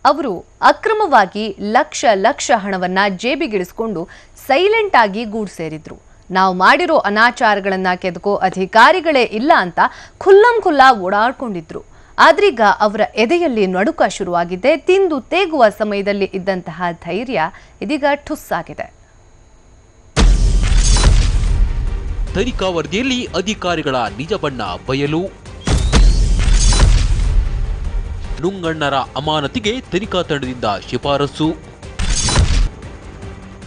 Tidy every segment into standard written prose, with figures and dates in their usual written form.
ಅವರು ಅಕ್ರಮವಾಗಿ ಲಕ್ಷ ಹಣವನ್ನ ಜೇಬಿಗಿಳಿಸಿಕೊಂಡು ಸೈಲೆಂಟ್ ಆಗಿ ಗೂಡು ಸೇರಿದ್ರು. ನಾವು ಮಾಡಿರೋ ಅನಾಚಾರಗಳನ್ನ ಕೆದಕೋ ಅಧಿಕಾರಿಗಳೇ ಇಲ್ಲ ಅಂತ ಖುಲ್ಲಂಖುಲ್ಲಾ ಓಡಾಡ್ಕೊಂಡಿದ್ರು. ಆದ್ರೀಗ ಅವರ ಎದೆಯಲ್ಲಿ ನಡುಕ ಶುರುವಾಗಿದೆ. ತಿಂದು ತೇಗುವ ಸಮಯದಲ್ಲಿ ಇದ್ದಂತಹ ಧೈರ್ಯ ಇದೀಗ ಠುಸ್ಸಾಗಿದೆ. ತನಿಖಾ ವರದಿಯಲ್ಲಿ ಅಧಿಕಾರಿಗಳ ನಿಜ ಬಣ್ಣ ಬಯಲು. ನುಂಗಣ್ಣರ ಅಮಾನತಿಗೆ ತನಿಖಾ ತಂಡದಿಂದ ಶಿಫಾರಸು.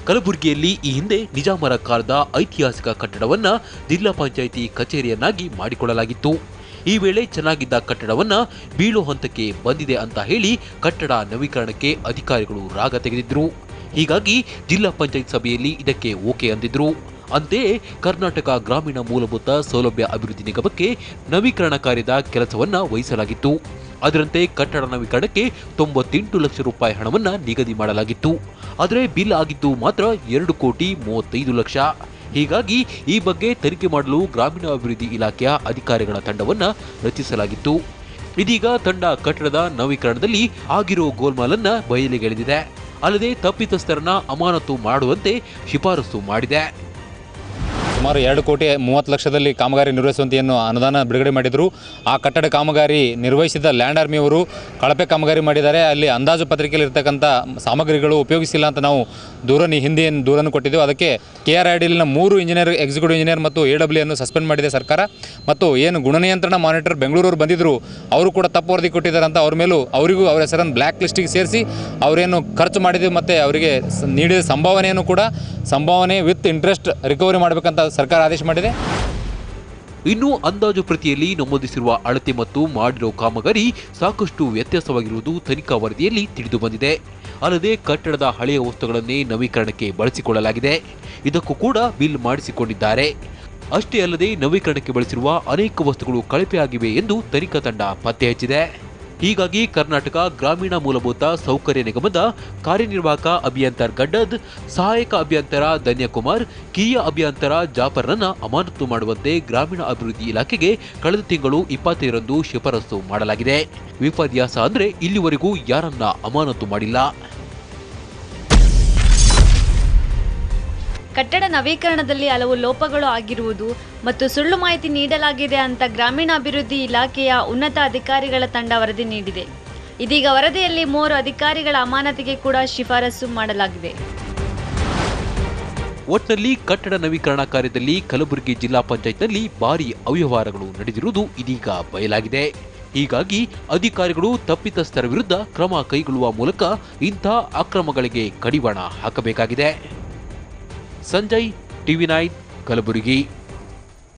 ಕಲಬುರಗಿಯಲ್ಲಿ ಈ ಹಿಂದೆ ನಿಜಾಮರ ಕಾಲದ ಐತಿಹಾಸಿಕ ಕಟ್ಟಡವನ್ನ ಜಿಲ್ಲಾ ಪಂಚಾಯಿತಿ ಕಚೇರಿಯನ್ನಾಗಿ ಮಾಡಿಕೊಳ್ಳಲಾಗಿತ್ತು. ಈ ವೇಳೆ ಚೆನ್ನಾಗಿದ್ದ ಕಟ್ಟಡವನ್ನ ಬೀಳೋ ಹಂತಕ್ಕೆ ಬಂದಿದೆ ಅಂತ ಹೇಳಿ ಕಟ್ಟಡ ನವೀಕರಣಕ್ಕೆ ಅಧಿಕಾರಿಗಳು ರಾಗ ತೆಗೆದಿದ್ರು. ಹೀಗಾಗಿ ಜಿಲ್ಲಾ ಪಂಚಾಯತ್ ಸಭೆಯಲ್ಲಿ ಇದಕ್ಕೆ ಓಕೆ ಅಂದಿದ್ರು. ಅಂತೆಯೇ ಕರ್ನಾಟಕ ಗ್ರಾಮೀಣ ಮೂಲಭೂತ ಸೌಲಭ್ಯ ಅಭಿವೃದ್ಧಿ ನಿಗಮಕ್ಕೆ ನವೀಕರಣ ಕಾರ್ಯದ ಕೆಲಸವನ್ನ ವಹಿಸಲಾಗಿತ್ತು. ಅದರಂತೆ ಕಟ್ಟಡ ನವೀಕರಣಕ್ಕೆ 98 ಲಕ್ಷ ರೂಪಾಯಿ ಹಣವನ್ನ ನಿಗದಿ ಮಾಡಲಾಗಿತ್ತು. ಆದರೆ ಬಿಲ್ ಆಗಿದ್ದು ಮಾತ್ರ 2,35,00,000. ಹೀಗಾಗಿ ಈ ಬಗ್ಗೆ ತನಿಖೆ ಮಾಡಲು ಗ್ರಾಮೀಣಾಭಿವೃದ್ಧಿ ಇಲಾಖೆಯ ಅಧಿಕಾರಿಗಳ ತಂಡವನ್ನ ರಚಿಸಲಾಗಿತ್ತು. ಇದೀಗ ತಂಡ ಕಟ್ಟಡದ ನವೀಕರಣದಲ್ಲಿ ಆಗಿರೋ ಗೋಲ್ಮಾಲನ್ನ ಬಯಲಿಗೆಳೆದಿದೆ. ಅಲ್ಲದೆ ತಪ್ಪಿತಸ್ಥರನ್ನ ಅಮಾನತು ಮಾಡುವಂತೆ ಶಿಫಾರಸು ಮಾಡಿದೆ. ಸುಮಾರು 2,30,00,000ದಲ್ಲಿ ಕಾಮಗಾರಿ ನಿರ್ವಹಿಸುವಂತೆ ಅನುದಾನ ಬಿಡುಗಡೆ ಮಾಡಿದರು. ಆ ಕಟ್ಟಡ ಕಾಮಗಾರಿ ನಿರ್ವಹಿಸಿದ ಲ್ಯಾಂಡ್ ಆರ್ಮಿಯವರು ಕಳಪೆ ಕಾಮಗಾರಿ ಮಾಡಿದ್ದಾರೆ. ಅಲ್ಲಿ ಅಂದಾಜು ಪತ್ರಿಕೆಯಲ್ಲಿ ಇರತಕ್ಕಂಥ ಸಾಮಗ್ರಿಗಳು ಉಪಯೋಗಿಸಿಲ್ಲ ಅಂತ ನಾವು ಹಿಂದೆ ದೂರನ್ನು ಕೊಟ್ಟಿದ್ದೆವು. ಅದಕ್ಕೆ KRIDಲಿನ 3 ಇಂಜಿನಿಯರ್, ಎಕ್ಸಿಕ್ಯೂಟಿವ್ ಇಂಜಿನಿಯರ್ ಮತ್ತು AW ಅನ್ನು ಸಸ್ಪೆಂಡ್ ಮಾಡಿದೆ ಸರ್ಕಾರ. ಮತ್ತು ಏನು ಗುಣನಿಯಂತ್ರಣ ಮಾನಿಟರ್ ಬೆಂಗಳೂರವರು ಬಂದಿದ್ದರು, ಅವರು ಕೂಡ ತಪ್ಪು ವರದಿ ಕೊಟ್ಟಿದ್ದಾರೆ ಅಂತ ಅವ್ರ ಮೇಲೂ ಅವರಿಗೂ ಅವರ ಹೆಸರನ್ನು ಬ್ಲ್ಯಾಕ್ ಲಿಸ್ಟಿಗೆ ಸೇರಿಸಿ ಅವರೇನು ಖರ್ಚು ಮಾಡಿದ್ದು ಮತ್ತು ಅವರಿಗೆ ನೀಡಿದ ಸಂಭಾವನೆಯನ್ನು ಕೂಡ ಸಂಭಾವನೆ ವಿತ್ ಇಂಟ್ರೆಸ್ಟ್ ರಿಕವರಿ ಮಾಡಬೇಕಂತ ಸರ್ಕಾರ ಆದೇಶ ಮಾಡಿದೆ. ಇನ್ನು ಅಂದಾಜು ಪ್ರತಿಯಲ್ಲಿ ನಮೂದಿಸಿರುವ ಅಳತೆ ಮತ್ತು ಮಾಡಿರೋ ಕಾಮಗಾರಿ ಸಾಕಷ್ಟು ವ್ಯತ್ಯಾಸವಾಗಿರುವುದು ತನಿಖಾ ವರದಿಯಲ್ಲಿ ತಿಳಿದು ಬಂದಿದೆ. ಅಲ್ಲದೆ ಕಟ್ಟಡದ ಹಳೆಯ ವಸ್ತುಗಳನ್ನೇ ನವೀಕರಣಕ್ಕೆ ಬಳಸಿಕೊಳ್ಳಲಾಗಿದೆ. ಇದಕ್ಕೂ ಕೂಡ ಬಿಲ್ ಮಾಡಿಸಿಕೊಂಡಿದ್ದಾರೆ. ಅಷ್ಟೇ ಅಲ್ಲದೆ ನವೀಕರಣಕ್ಕೆ ಬಳಸಿರುವ ಅನೇಕ ವಸ್ತುಗಳು ಕಳಪೆಯಾಗಿವೆ ಎಂದು ತನಿಖಾ ತಂಡ ಪತ್ತೆ ಹಚ್ಚಿದೆ. ಹೀಗಾಗಿ ಕರ್ನಾಟಕ ಗ್ರಾಮೀಣ ಮೂಲಭೂತ ಸೌಕರ್ಯ ನಿಗಮದ ಕಾರ್ಯನಿರ್ವಾಹಕ ಅಭಿಯಂತರ ಗಡ್ಡದ್, ಸಹಾಯಕ ಅಭಿಯಂತರ ಧನ್ಯಕುಮಾರ್, ಕಿರಿಯ ಅಭಿಯಂತರ ಜಾಫರ್ರನ್ನ ಅಮಾನತು ಮಾಡುವಂತೆ ಗ್ರಾಮೀಣ ಅಭಿವೃದ್ಧಿ ಇಲಾಖೆಗೆ ಕಳೆದ ತಿಂಗಳು 25ರಂದು ಶಿಫಾರಸು ಮಾಡಲಾಗಿದೆ. ವಿಪರ್ಯಾಸ ಅಂದ್ರೆ ಇಲ್ಲಿವರೆಗೂ ಯಾರನ್ನ ಅಮಾನತು ಮಾಡಿಲ್ಲ. ಕಟ್ಟಡ ನವೀಕರಣದಲ್ಲಿ ಹಲವು ಲೋಪಗಳು ಆಗಿರುವುದು ಮತ್ತು ಸುಳ್ಳು ಮಾಹಿತಿ ನೀಡಲಾಗಿದೆ ಅಂತ ಗ್ರಾಮೀಣಾಭಿವೃದ್ಧಿ ಇಲಾಖೆಯ ಉನ್ನತ ಅಧಿಕಾರಿಗಳ ತಂಡ ವರದಿ ನೀಡಿದೆ. ಇದೀಗ ವರದಿಯಲ್ಲಿ 3 ಅಧಿಕಾರಿಗಳ ಅಮಾನತಿಗೆ ಕೂಡ ಶಿಫಾರಸು ಮಾಡಲಾಗಿದೆ. ಒಟ್ಟಿನಲ್ಲಿ ಕಟ್ಟಡ ನವೀಕರಣ ಕಾರ್ಯದಲ್ಲಿ ಕಲಬುರಗಿ ಜಿಲ್ಲಾ ಪಂಚಾಯತ್ನಲ್ಲಿ ಭಾರಿ ಅವ್ಯವಹಾರಗಳು ನಡೆದಿರುವುದು ಇದೀಗ ಬಯಲಾಗಿದೆ. ಹೀಗಾಗಿ ಅಧಿಕಾರಿಗಳು ತಪ್ಪಿತಸ್ಥರ ವಿರುದ್ಧ ಕ್ರಮ ಕೈಗೊಳ್ಳುವ ಮೂಲಕ ಇಂಥ ಅಕ್ರಮಗಳಿಗೆ ಕಡಿವಾಣ ಹಾಕಬೇಕಾಗಿದೆ. ಸಂಜಯ್, TV9, ಕಲಬುರಗಿ.